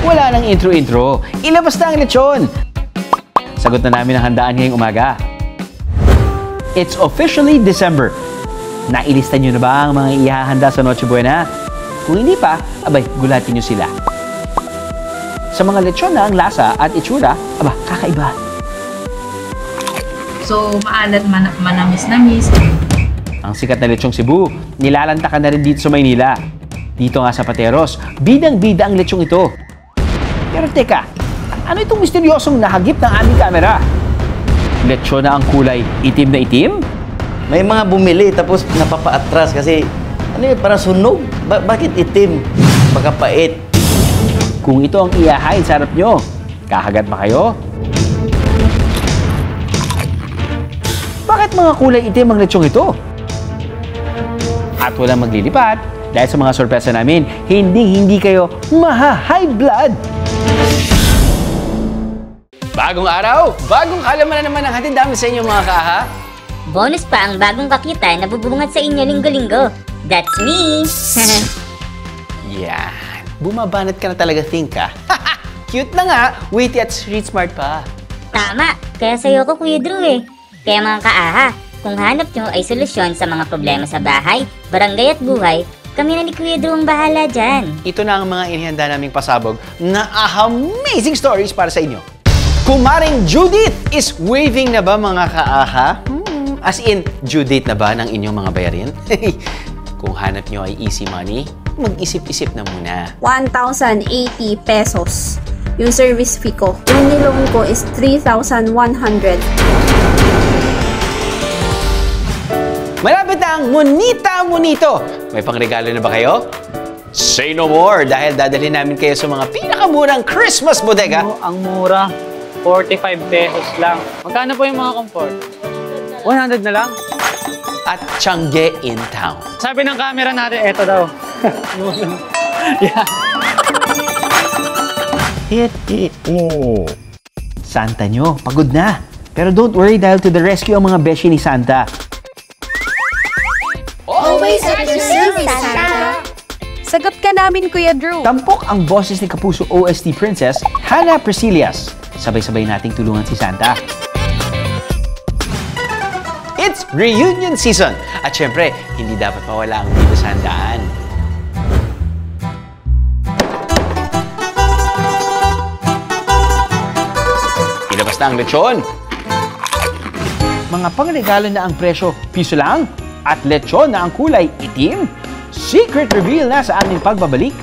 Wala nang intro-intro. Ilabas na ang lechon. Sagot na namin ang handaan ngayong umaga. It's officially December. Nailista nyo na ba ang mga ihahanda sa Noche Buena? Kung hindi pa, abay, gulatin nyo sila. Sa mga lechon na ang lasa at itsura, aba, kakaiba. So, maalat, manamis-namis. Ang sikat na lechong Cebu, nilalantakan na rin dito sa Maynila. Dito nga sa Pateros, bidang-bida ang lechong ito. Pero teka, ano itong misteryosong nahagip ng aming kamera? Lechon na ang kulay itim na itim? May mga bumili tapos napapaatras kasi ano yun, parang sunog. Bakit itim? Baka pait. Kung ito ang iyahain sa harap nyo, kahagat ba kayo? Bakit mga kulay itim ang lechong ito? At walang maglilipat dahil sa mga sorpresa namin, hindi kayo maha-high blood. Bagong araw, bagong kalaman na naman ang hatid namin sa inyo mga kaaha. Bonus pa ang bagong kakitan na bubungat sa inyo linggo-linggo. That's me! Yan. Bumabanat ka na talaga, think ka. Cute na nga, witty at street smart pa. Tama! Kaya sa'yo ko, Kuya Drew eh. Kaya mga kaaha, kung hanap nyo ay solusyon sa mga problema sa bahay, barangay at buhay, kami na ni Kuya Drew ang bahala dyan. Ito na ang mga inihanda naming pasabog na amazing stories para sa inyo. Kumaring Judith is waving na ba mga kaaha? As in, due date na ba ng inyong mga bayarin? Kung hanap nyo ay easy money, mag-isip-isip na muna. 1,080 pesos. Yung service fee ko. Yung niloan ko is 3,100. Malapit na ang Monita Monito! May pangregalo na ba kayo? Say no more dahil dadalhin namin kayo sa mga pinakamurang Christmas bodega. Oh, ang mura. 45 pesos lang. Magkano po yung mga comfort? 100 na lang? At Tiangge in town. Sabi ng camera natin, eto daw. Yeah. Hit it mo. Santa nyo, pagod na. Pero don't worry dahil to the rescue ang mga beshi ni Santa. Always at your service, Santa! Sagot ka namin, Kuya Drew. Tampok ang boses ni Kapuso OST Princess, Hannah Priscillas. Sabay-sabay nating tulungan si Santa. It's reunion season! At syempre, hindi dapat mawala ang dito sa handaan. Ilabas na ang lechon. Mga pangregalo na ang presyo, piso lang. At lechon na ang kulay itim. Secret reveal na sa aming pagbabalik.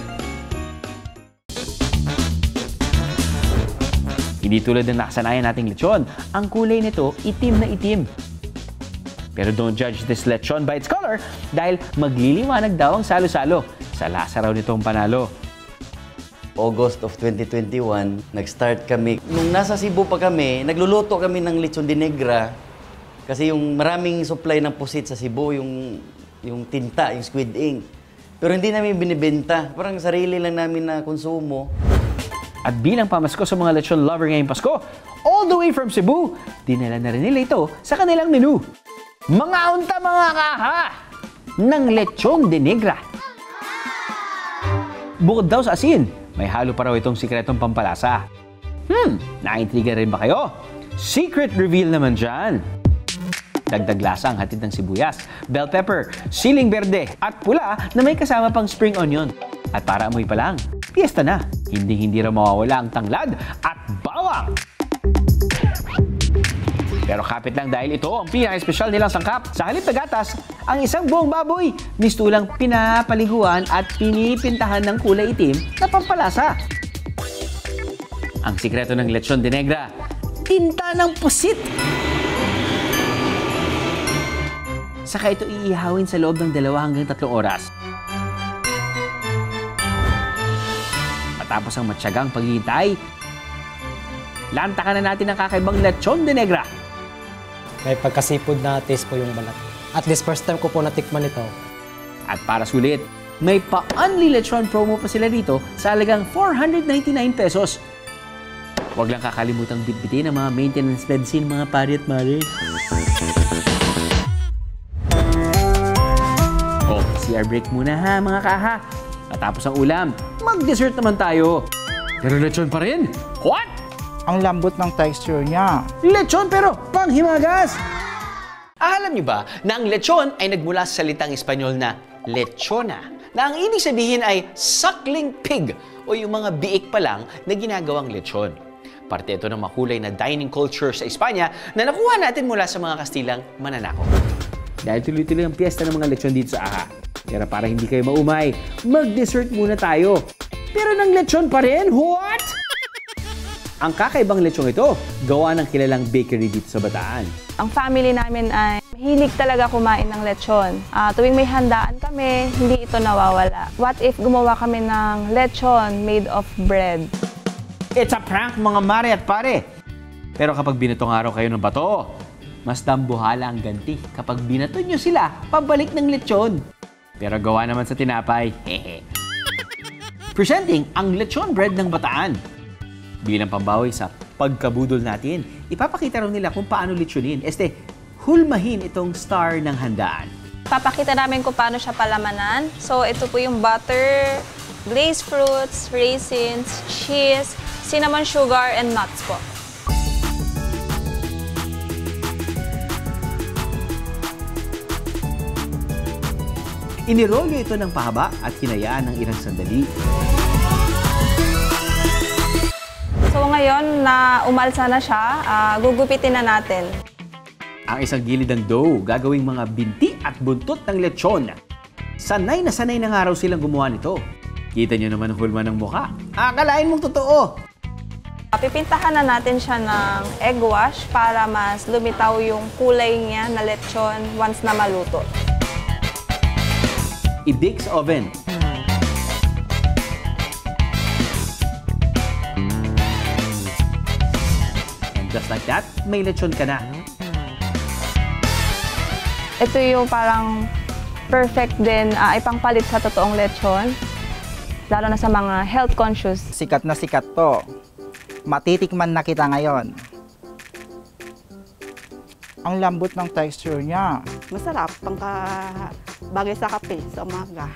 Hindi tulad ng nakasanayan nating lechon, ang kulay nito itim na itim. Pero don't judge this lechon by its color dahil magliliwanag daw ang salo-salo. Sa lasa raw nitong panalo. August of 2021, nag-start kami. Nung nasa Cebu pa kami, nagluluto kami ng lechon de negra. Kasi yung maraming supply ng pusit sa Cebu, yung tinta, yung squid ink. Pero hindi namin binibenta. Parang sarili lang namin na konsumo. At bilang pamasko sa mga lechon lover ngayong Pasko, all the way from Cebu, dinala na rin nila ito sa kanilang menu. Mga unta mga kaha ng lechon de negra. Bukod daw sa asin, may halo pa raw itong sikretong pampalasa. Naintriga rin ba kayo? Secret reveal naman dyan. Dagdag lasa ang hatid ng sibuyas, bell pepper, siling berde at pula na may kasama pang spring onion. At para amoy pa lang, piyesta na. Hindi raw mawawala ang tanglad at bawang. Pero kapit lang dahil ito ang pinaka-espesyal nilang sangkap. Sa halip na gatas, ang isang buong baboy, mistulang pinapaliguan at pinipintahan ng kulay itim na pampalasa. Ang sikreto ng lechon de negra, tinta ng pusit. Saka ito iihawin sa loob ng 2 hanggang 3 oras. Matapos ang matyagang paghihintay, lantakan na natin ang kakaibang lechon de negra. May pagkasipod na taste po yung balat. At least first time ko po natikman ito. At para sulit, may pa-only lechon promo pa sila dito sa halagang 499 pesos. Huwag lang kakalimutang bitbitin ang mga maintenance medicine, mga pari at mari. CR break muna ha mga kaha. Matapos ang ulam, mag-dessert naman tayo. Pero lechon pa rin? What? Ang lambot ng texture niya. Lechon pero panghimagas! Alam niyo ba na ang lechon ay nagmula sa salitang Espanyol na lechona, na ang ibig sabihin ay suckling pig o yung mga biik pa lang na ginagawang lechon. Parte ito ng makulay na dining culture sa Espanya na nakuha natin mula sa mga Kastilang mananakop. Dahil tuloy-tuloy ang piyesta ng mga lechon dito sa AHA. Pero para hindi kayo maumay, mag-dessert muna tayo. Pero ng lechon pa rin? What? Ang kakaibang lechong ito, gawa ng kilalang bakery dito sa Bataan. Ang family namin ay mahilig talaga kumain ng lechon. Tuwing may handaan kami, hindi ito nawawala. What if gumawa kami ng lechon made of bread? It's a prank mga mare at pare. Pero kapag binatong araw kayo ng bato, mas dambuhala ang ganti kapag binato nyo sila pabalik ng lechon. Pero gawa naman sa tinapay. Presenting ang lechon bread ng Bataan. Bilang pambawi sa pagkabudol natin, ipapakita raw nila kung paano lechonin. Hulmahin itong star ng handaan. Papakita namin kung paano siya palamanan. So ito po yung butter, glazed fruits, raisins, cheese, cinnamon sugar, and nuts po. Inirolyo ito ng pahaba at hinayaan ng ilang sandali. So ngayon na umalsa na siya, gugupitin na natin. Ang isang gilid ng dough, gagawing mga binti at buntot ng lechon. Sanay na nga raw silang gumawa nito. Kita nyo naman ang hulma ng mukha. Akalain mong totoo. Pipintahan na natin siya ng egg wash para mas lumitaw yung kulay niya na lechon once na maluto. I-bake sa oven. Just like that, may lechon ka na. Ito yung parang perfect din ipangpalit sa totoong lechon, lalo na sa mga health conscious. Sikat na sikat to. Matitikman na kita ngayon. Ang lambot ng texture niya. Masarap, bagay sa kape sa umaga.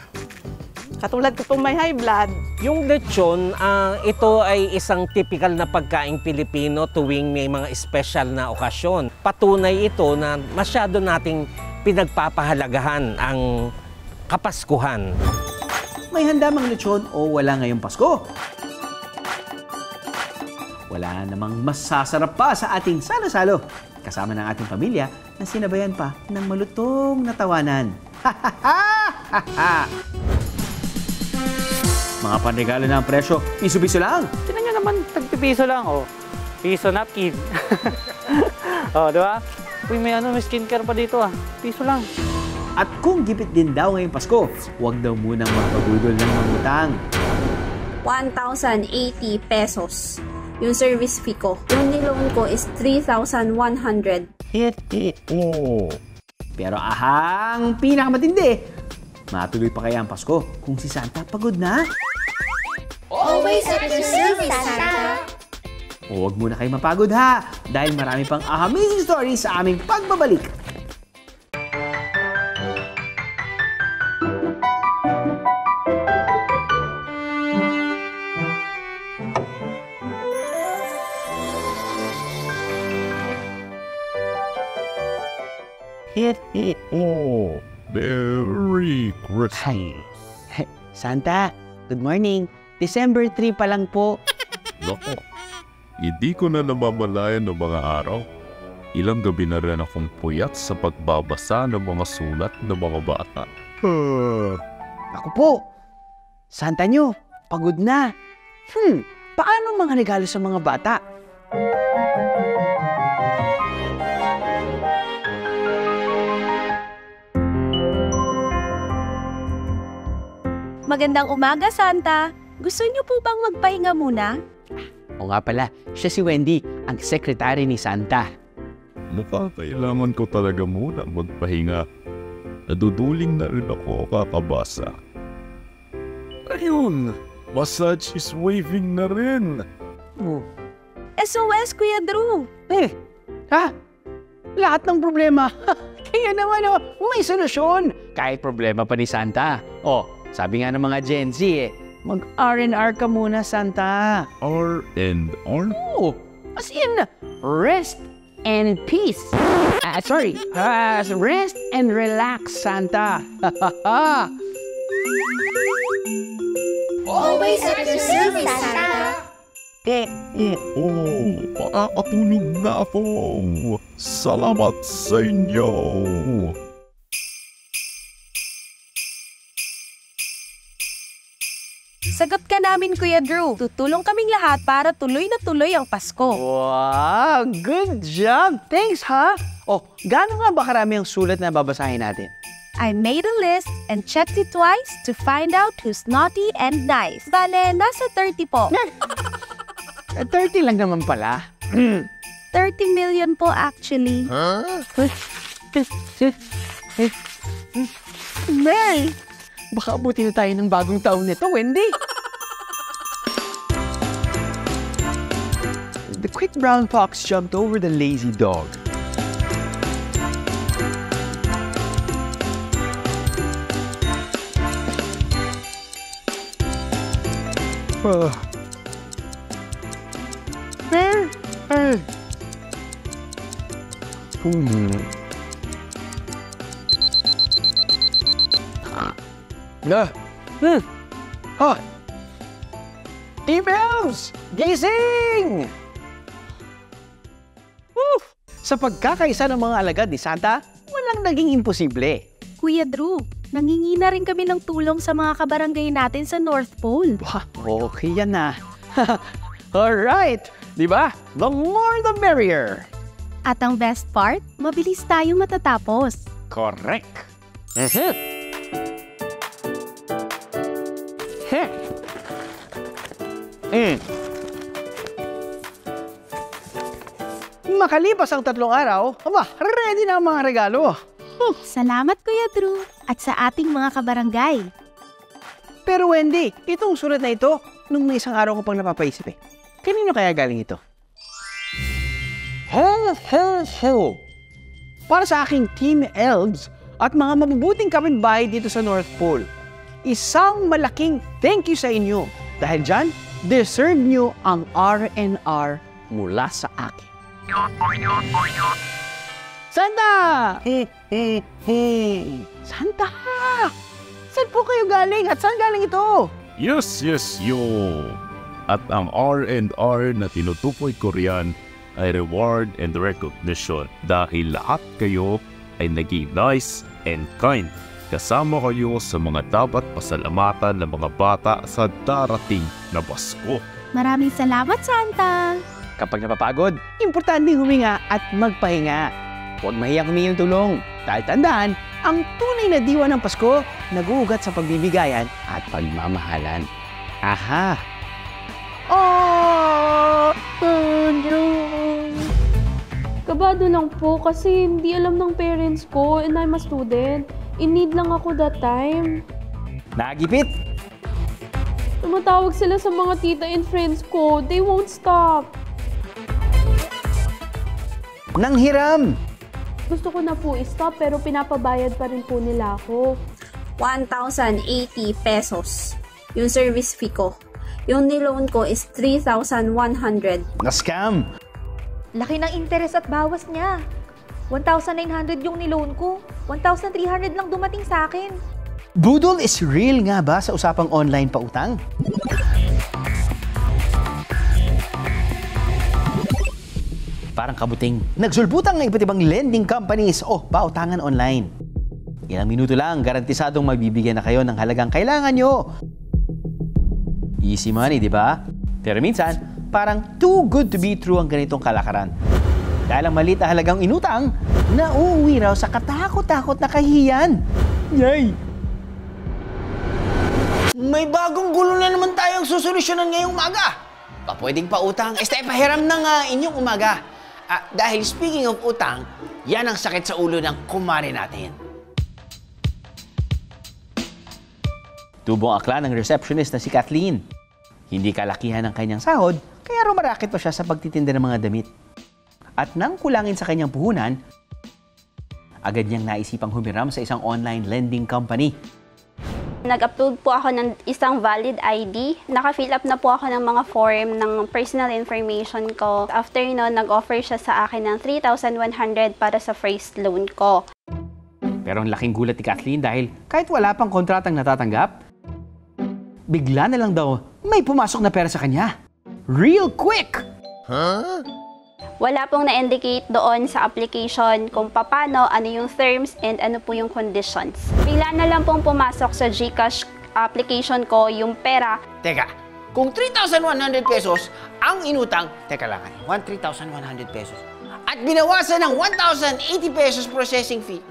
Katulad ko may high blood. Yung lechon, ito ay isang typical na pagkaing Pilipino tuwing may mga special na okasyon. Patunay ito na masyado nating pinagpapahalagahan ang Kapaskuhan. May handa mang lechon o wala ngayong Pasko? Wala namang masasarap pa sa ating salo-salo. Kasama ng ating pamilya na sinabayan pa ng malutong na tawanan. Mga panregalo na ang presyo, piso-piso lang. Tignan nyo naman, tagpipiso lang, oh. Piso napkin. Oh, di ba? Uy, may skincare pa dito, ah. Piso lang. At kung gipit din daw ngayong Pasko, huwag daw munang magpabudol ng mangutang. 1,080 pesos. Yung service fee ko. Yung niloan ko is 3,100. Pero ahang pinakamatindi, matuloy pa kaya ang Pasko kung si Santa pagod na? Always at your service, Santa! O huwag muna kayo mapagod ha, dahil marami pang amazing stories sa aming pagbabalik. Merry Christmas. Santa, good morning. December 3 pa lang po. Loko, hindi ko na namamalayan ng mga araw. Ilang gabi na rin akong puyat sa pagbabasa ng mga sulat ng mga bata. Ako po, Santa nyo, pagod na. Paano mga regalo sa mga bata? Magandang umaga, Santa. Gusto niyo po bang magpahinga muna? O nga pala, siya si Wendy, ang sekretary ni Santa. Mukhang kailangan ko talaga muna magpahinga. Naduduling na rin ako kakabasa. Ayun! Massage is waving na rin! SOS, Kuya Drew! Lahat ng problema. Kaya naman, may solusyon. Kahit problema pa ni Santa. Sabi nga ng mga Gen Z, Mag-R&R ka muna, Santa. R&R? Oo, as in, rest and peace. Rest and relax, Santa. Always at your service, Santa. Makakatulog na ako. Salamat sa inyo. Sagot ka namin, Kuya Drew. Tutulong kaming lahat para tuloy na tuloy ang Pasko. Wow, good job. Thanks, ha? Oh, gaano nga ba karami ang sulat na babasahin natin? I made a list and checked it twice to find out who's naughty and nice. Bale, nasa 30 po. 30 lang naman pala. 30 million po actually. Mel, baka abutin na tayo ng bagong taon nito, Wendy. The quick brown fox jumped over the lazy dog. Emails! Gising! Sa pagkakaisa ng mga alagad ni Santa, walang naging imposible. Kuya Drew, nangingi na rin kami ng tulong sa mga kabarangay natin sa North Pole. Okay yan na. Alright, di ba? The more the merrier. At ang best part, mabilis tayo matatapos. Correct. Makalipas ang 3 araw, ready na ang mga regalo. Salamat, Kuya Drew, at sa ating mga kabarangay. Pero Wendy, itong sulat na ito, nung may isang araw ko pang napapaisip eh. Kanino kaya galing ito? Para sa aking Team Elves at mga mabubuting kapitbahay dito sa North Pole, isang malaking thank you sa inyo. Dahil dyan, deserve nyo ang R&R mula sa akin. Santa! Santa! Saan po kayo galing at saan galing ito? Yes, yo. At ang R&R na tinutukoy ko riyan ay reward and recognition dahil lahat kayo ay naging nice and kind. Kasama kayo sa mga dapat pasalamatan ng mga bata sa darating na Pasko. Maraming salamat, Santa! Kapag napapagod, importante huminga at magpahinga. Huwag mahiyang humingi ng tulong. Dahil tandaan, ang tunay na diwa ng Pasko, nag-uugat sa pagbibigayan at pagmamahalan. Aha! Kabado lang po kasi hindi alam ng parents ko and I'm a student. In need lang ako that time. Nagipit! Tumatawag sila sa mga tita and friends ko. They won't stop. Nanghiram! Gusto ko na po i-stop pero pinapabayad pa rin po nila ako. 1,080 pesos. Yung service fee ko. Yung niloan ko is 3,100. Na-scam! Laki ng interest at bawas niya. 1,900 yung niloan ko. 1,300 lang dumating sa akin. Budol is real nga ba sa usapang online pautang? Parang kabuting nagsulputan ng iba't ibang lending companies o pautangan online. Ilang minuto lang, garantisadong magbibigyan na kayo ng halagang kailangan nyo. Easy money, di ba? Pero minsan, parang too good to be true ang ganitong kalakaran. Dahil ang maliit na halagang inutang, nauuwi raw sa katakot-takot na kahihiyan. Yay! May bagong gulo na naman tayong susolusyonan ngayong umaga. Pwedeng pautang, pahiram ng inyong umaga. Dahil speaking of utang, yan ang sakit sa ulo ng kumare natin. Tubong akla ng receptionist na si Kathleen. Hindi kalakihan ang kanyang sahod, kaya rumarakit pa siya sa pagtitinda ng mga damit. At nang kulangin sa kanyang puhunan, agad niyang naisipang humiram sa isang online lending company. Nag-upload po ako ng isang valid ID. Naka-fill up na po ako ng mga form ng personal information ko. After nun, nag-offer siya sa akin ng 3,100 para sa first loan ko. Pero ang laking gulat ni Kathleen dahil kahit wala pang kontratang natatanggap, bigla na lang daw may pumasok na pera sa kanya. Real quick! Huh? Wala pong na-indicate doon sa application kung paano, ano yung terms, and ano po yung conditions. Bigla na lang pong pumasok sa GCash application ko yung pera. Teka, kung 3,100 pesos ang inutang, teka lang, 3,100 pesos, at binawasan ng 1,080 pesos processing fee,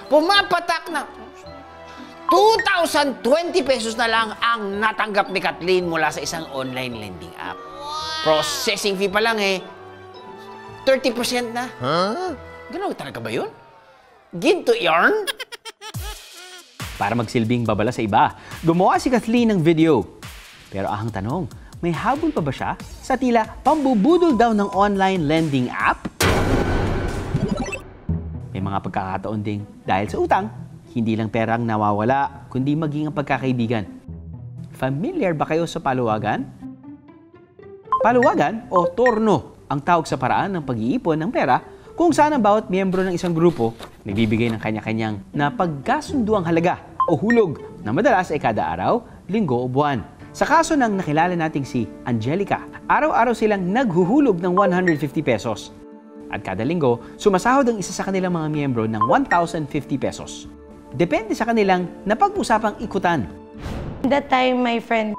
pumapatak na 2,020 pesos na lang ang natanggap ni Kathleen mula sa isang online lending app. Processing fee pa lang 30% na. Huh? Gano'n talaga ba yun? Ginto yarn? Para magsilbing babala sa iba, gumawa si Kathleen ng video. Pero ang tanong, may habol pa ba siya sa tila pambubudol daw ng online lending app? May mga pagkakataon ding dahil sa utang, hindi lang perang nawawala, kundi maging ang pagkakaibigan. Familiar ba kayo sa paluwagan? Paluwagan o torno ang tawag sa paraan ng pag-iipon ng pera kung saan ang bawat miyembro ng isang grupo nagbibigay ng kanya-kanyang napagkasunduang halaga o hulog na madalas ay kada araw, linggo o buwan. Sa kaso ng nakilala nating si Angelica, araw-araw silang naghuhulog ng 150 pesos. At kada linggo, sumasahod ang isa sa kanilang mga miyembro ng 1,050 pesos. Depende sa kanilang napag-usapang ikutan. That time, my friend,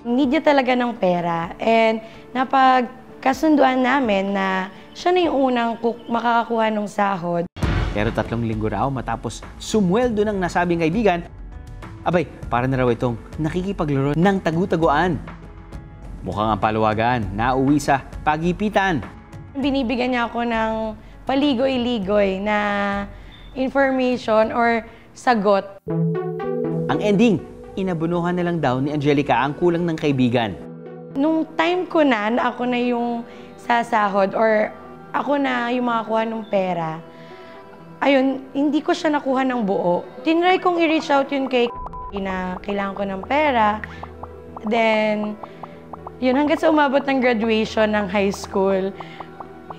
need niya talaga ng pera. And napagkasunduan namin na siya na yung unang makakakuha ng sahod. Pero 3 linggo raw matapos sumweldo ng nasabing kaibigan, abay, para na raw itong nakikipaglaro ng tagu-taguan. Mukhang ang paluwagan, nauwi sa pagipitan. Binibigyan niya ako ng paligoy-ligoy na information or sagot. Ang ending, inabunuhan na lang daw ni Angelica ang kulang ng kaibigan. Nung time ko na ako na yung sasahod or ako na yung makakuha ng pera, ayun, hindi ko siya nakuha ng buo. Tinry kong i-reach out yun kay na kailangan ko ng pera. Then, yun, hanggang sa umabot ng graduation ng high school,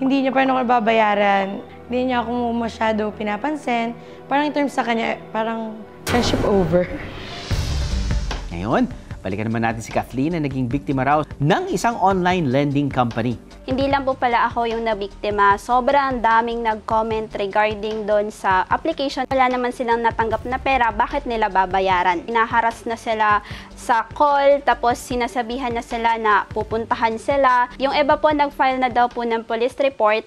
hindi niya pa rin ako babayaran. Hindi niya ako masyado pinapansin. Parang in terms sa kanya, parang friendship over. Ngayon, balikan naman natin si Kathleen na naging biktima raw ng isang online lending company. Hindi lang po pala ako yung nabiktima. Sobrang daming nag-comment regarding doon sa application. Wala naman silang natanggap na pera, bakit nila babayaran? Inaharas na sila sa call, tapos sinasabihan na sila na pupuntahan sila. Yung iba po nag-file na daw po ng police report.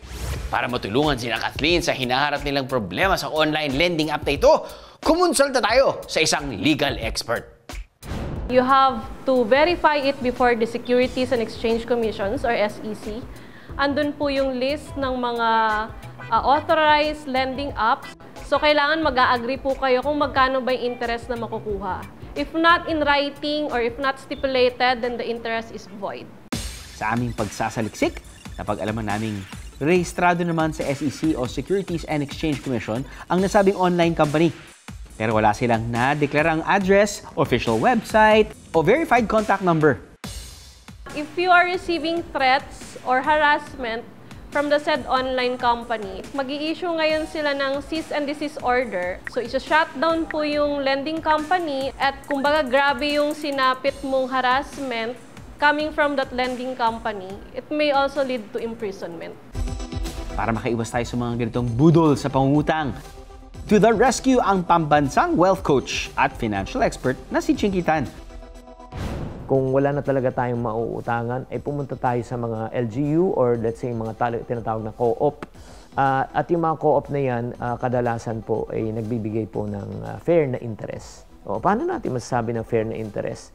Para matulungan sina Kathleen sa hinaharap nilang problema sa online lending app na ito, kumonsulta tayo sa isang legal expert. You have to verify it before the Securities and Exchange Commissions or SEC. Andun po yung list ng mga authorized lending apps. So kailangan mag-a-agree po kayo kung magkano ba yung interest na makukuha. If not in writing or if not stipulated, then the interest is void. Sa aming pagsasaliksik, napag-alaman naming rehistrado naman sa SEC o Securities and Exchange Commission ang nasabing online company. Pero wala silang na-deklarang address, official website, o verified contact number. If you are receiving threats or harassment from the said online company, mag-i-issue ngayon sila ng cease and desist order. So, isa-shutdown po yung lending company at kumbaga grabe yung sinapit mong harassment coming from that lending company, it may also lead to imprisonment. Para makaiwas tayo sa mga ganitong budol sa pangungutang, to the rescue ang pambansang wealth coach at financial expert na si Chinkitan. Kung wala na talaga tayong mauutangan, ay pumunta tayo sa mga LGU or let's say mga tinatawag na co-op. At yung mga co-op na yan, kadalasan po ay nagbibigay po ng fair na interest. O, paano natin masasabi ng fair na interest?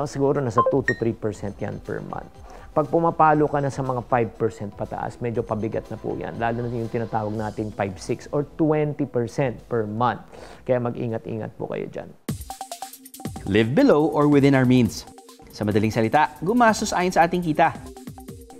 Siguro nasa 2 to 3% yan per month. Pag pumapalo ka na sa mga 5% pataas, medyo pabigat na po yan. Lalo na yung tinatawag nating 5-6 or 20% per month. Kaya mag-ingat-ingat po kayo dyan. Live below or within our means. Sa madaling salita, gumastos ayon sa ating kita.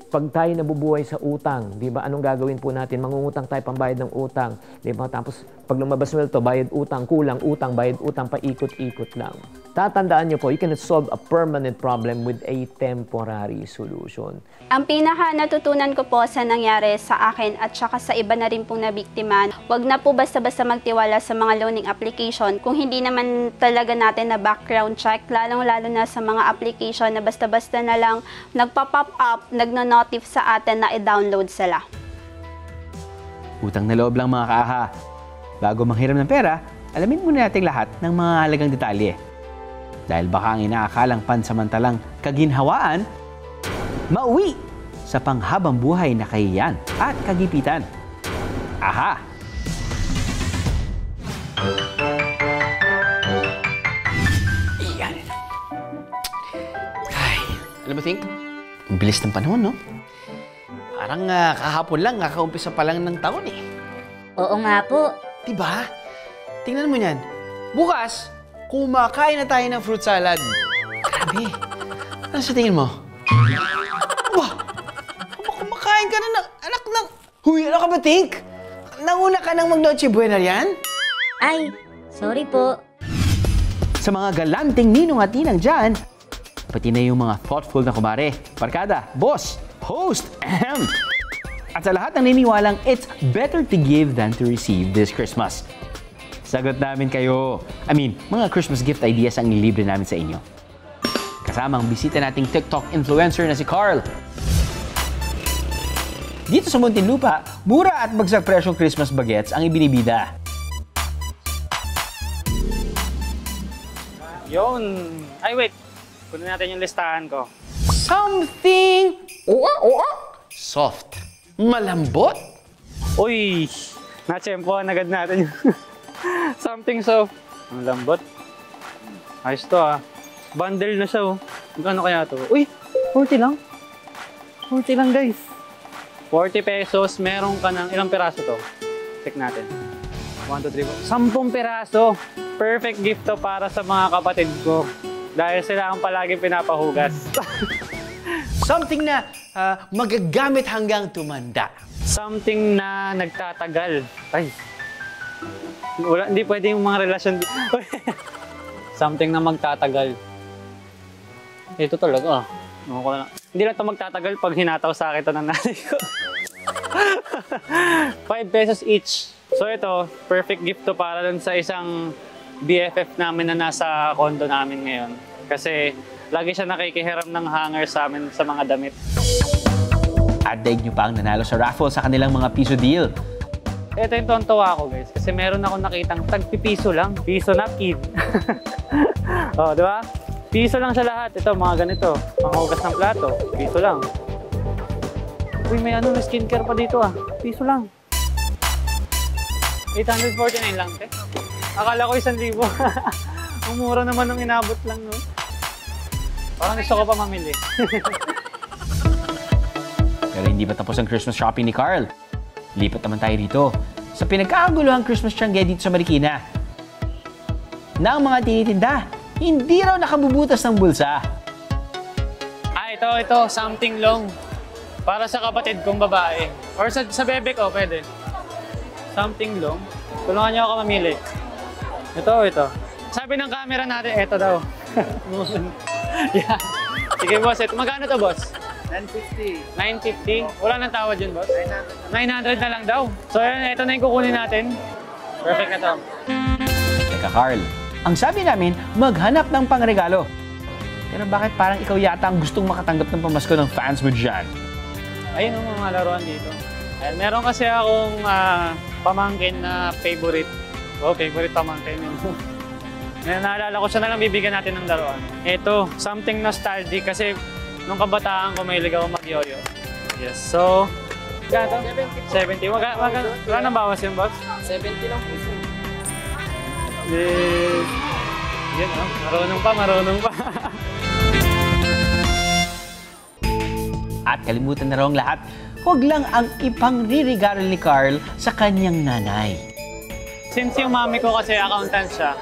Pag tayo nabubuhay sa utang, di ba, anong gagawin po natin? Mangungutang tayo pambayad ng utang. Di ba? Tapos, pag lumabas mo ito, bayad utang, kulang utang, bayad utang, paikot-ikot lang. Tatandaan nyo po, you cannot solve a permanent problem with a temporary solution. Ang pinaka natutunan ko po sa nangyari sa akin at saka sa iba na rin pong nabiktima, wag na po basta-basta magtiwala sa mga loaning application kung hindi naman talaga natin na background check, lalong-lalo na sa mga application na basta-basta na lang nagpa-pop up, nagno-notif sa atin na i-download sila. Utang na loob lang mga kaaha. Bago manghiram ng pera, alamin muna natin lahat ng mga halagang detalye. Dahil baka ang inaakalang pansamantalang kaginhawaan, mauwi sa panghabang buhay na kahiyan at kagipitan. Aha! Iyan. Ay, alam mo, Think? Ang bilis ng panahon, no? Parang kahapon lang, kakaumpisa pa lang ng taon, eh. Oo nga po. Diba? Tingnan mo yan. Bukas, kumakain na tayo ng fruit salad. Grabe. Ano sa tingin mo? Aba, kumakain ka na ng anak ng... Huy, ano ka ba, Tink? Nauna ka ng mag-Noche Buena yan? Ay, sorry po. Sa mga galanting ninong at ninang dyan, pati na yung mga thoughtful na kumare, barkada, boss, host, at sa lahat ng niniwalang it's better to give than to receive this Christmas. Sagot namin kayo. Mga Christmas gift ideas ang nilibre namin sa inyo. Kasama ang bisita nating TikTok influencer na si Carl. Dito sa Muntinlupa, mura at bagsak presyong Christmas bagets ang ibinibida. Yun. Ay, wait. Kunin natin yung listahan ko. Something soft. Malambot? Uy! Na-tsempohan agad natin yung something soft. Ang lambot. Ayos to ah. Bundle na siya oh. Magkano kaya to? Uy! 40 lang. 40 lang guys. 40 pesos. Meron ka ng ilang piraso to? Check natin. 1, 2, 3, 4. 10 piraso. Perfect gift to para sa mga kapatid ko. Dahil sila ang palaging pinapahugas. Something na magagamit hanggang tumanda. Something na nagtatagal. Ay. Hindi pwede yung mga relasyon. Something na magtatagal. Ito talaga. Hindi lang ito magtatagal pag hinataw sa akin ito ng nanay ko. 5 pesos each. So ito, perfect gift to para dun sa isang BFF namin na nasa condo namin ngayon. Kasi lagi siya nakikihiram ng hanger sa amin sa mga damit. At daig nyo pa ang nanalo sa raffle sa kanilang mga piso deal. Ito yung tontawa ko guys. Kasi meron akong nakitang tagpipiso lang. Piso napkin. O, di ba? Piso lang siya lahat. Ito, mga ganito. Panghugas ng plato. Piso lang. Uy, may skincare pa dito ah. Piso lang. 849 lang, te. Akala ko 1,000. Ang mura naman ng inabot lang, no? Parang gusto ko pa mamili. Pero hindi pa tapos ang Christmas shopping ni Carl. Lipat naman tayo dito sa pinagkakaguluhang Christmas Tiangge dito sa Marikina. Na ang mga tinitinda, hindi raw nakabubutas ng bulsa. Ah, ito, something long. Para sa kapatid kong babae. Or sa bebe ko, pwede. Something long. Tulungan niyo ako mamili. Ito. Sabi ng camera natin, ito daw. Yeah. Sige, boss. Magkano to, boss? 950. 950? Wala nang tawad yun, boss? 900 na lang daw. So, ito na yung kukunin natin. Perfect na to. Teka, Carl. Ang sabi namin, maghanap ng pangregalo. Pero bakit parang ikaw yata ang gustong makatanggap ng pamasko ng fans mo dyan? Ayun ang mga laruan dito. Ayan, meron kasi akong pamangkin na favorite. Oh, favorite pamangkin yun. Naalala ko siya na lang bibigyan natin ng laruan. Ito, something nostalgic kasi nung kabataan ko mahilig ako mag-yoyo. Yes, so... Gano? 70. Wala nang bawas yun, boss? 70 lang po siya. Yan, oh. Marunong pa. At kalimutan na raw ang lahat, huwag lang ang ipangririgalo ni Carl sa kanyang nanay. Since yung mami ko kasi accountant siya,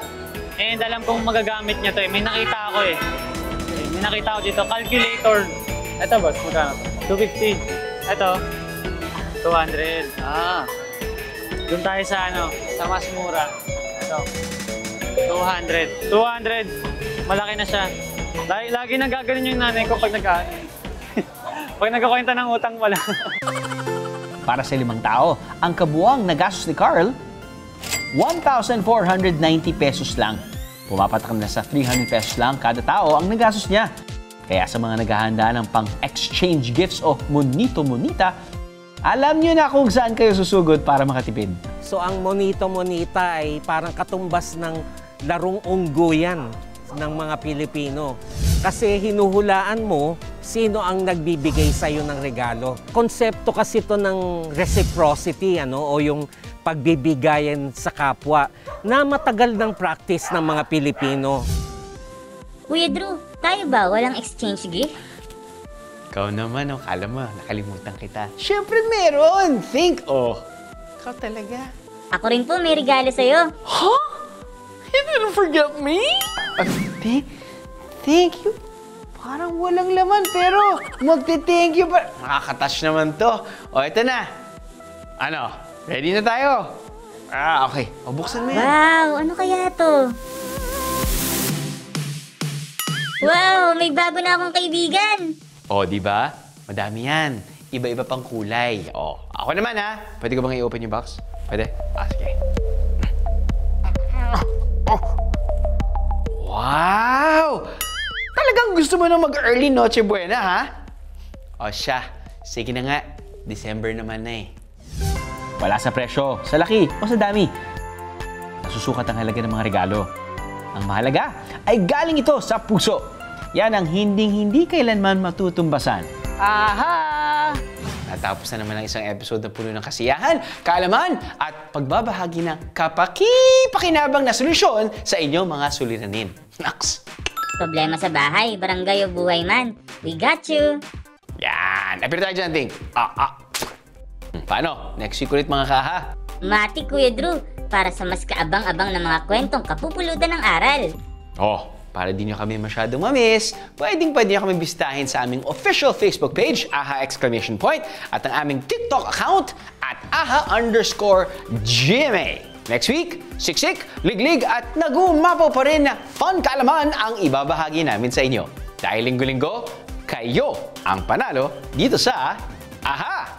and alam kong magagamit niya to eh. May nakita ako eh. May nakita ako dito, calculator. Ito boss, magkano to? 250. Ito, 200. Doon tayo sa sa mas mura. Ito, 200. 200. Malaki na siya. Lagi nagaganon yung nanay ko pag pag nagkakwenta ng utang pala. Para sa 5 tao, ang kabuuang nagastos ni Carl, 1,490 pesos lang. Pumapatak na sa 300 pesos lang kada tao ang nagastos niya. Kaya sa mga naghahanda ng pang-exchange gifts o monito-monita, alam niyo na kung saan kayo susugod para makatipid. So ang monito-monita ay parang katumbas ng larong unggoyan ng mga Pilipino. Kasi hinuhulaan mo sino ang nagbibigay sa'yo ng regalo. Konsepto kasi ito ng reciprocity, o yung pagbibigayan sa kapwa na matagal ng practice ng mga Pilipino. Kuya Drew, tayo ba walang exchange gift? Ikaw naman, kala mo, nakalimutan kita. Siyempre meron! Think, Ikaw talaga. Ako rin po may regalo sa'yo. Huh? You didn't forget me? Thank you. Parang walang laman, pero magte-thank you pa. Nakaka-touch naman to. Ito na. Ready na tayo? Okay. Buksan mo yan. Wow, ano kaya to? Wow, may bago na akong kaibigan. Di ba? Madami yan. Iba-iba pang kulay. Ako naman Pwede ko bang i-open yung box? Pwede? Sige. Wow! Talagang gusto mo nang mag-early Noche Buena, ha? Siya. Sige na nga. December naman na Wala sa presyo, sa laki o sa dami. Nasusukat ang halaga ng mga regalo. Ang mahalaga ay galing ito sa puso. Yan ang hindi kailanman matutumbasan. Aha! Natapos na naman ang isang episode na puno ng kasiyahan, kaalaman at pagbabahagi ng kapaki-pakinabang na solusyon sa inyong mga suliranin. Naks! Problema sa bahay, barangay o buhay man, we got you! Yan! Apir tayo dyan, Ting. Paano? Next week ulit mga kaha. Mati, Kuya Drew, para sa mas kaabang-abang na mga kwentong kapupulutan ng aral. Para di nyo kami masyadong mamiss, pwede nyo kami bisitahin sa aming official Facebook page, AHA! At ang aming TikTok account at AHA_GMA. Next week, siksik, liglig at nagumapaw pa rin na fun kaalaman ang ibabahagi namin sa inyo. Dahil linggo-linggo, kayo ang panalo dito sa AHA!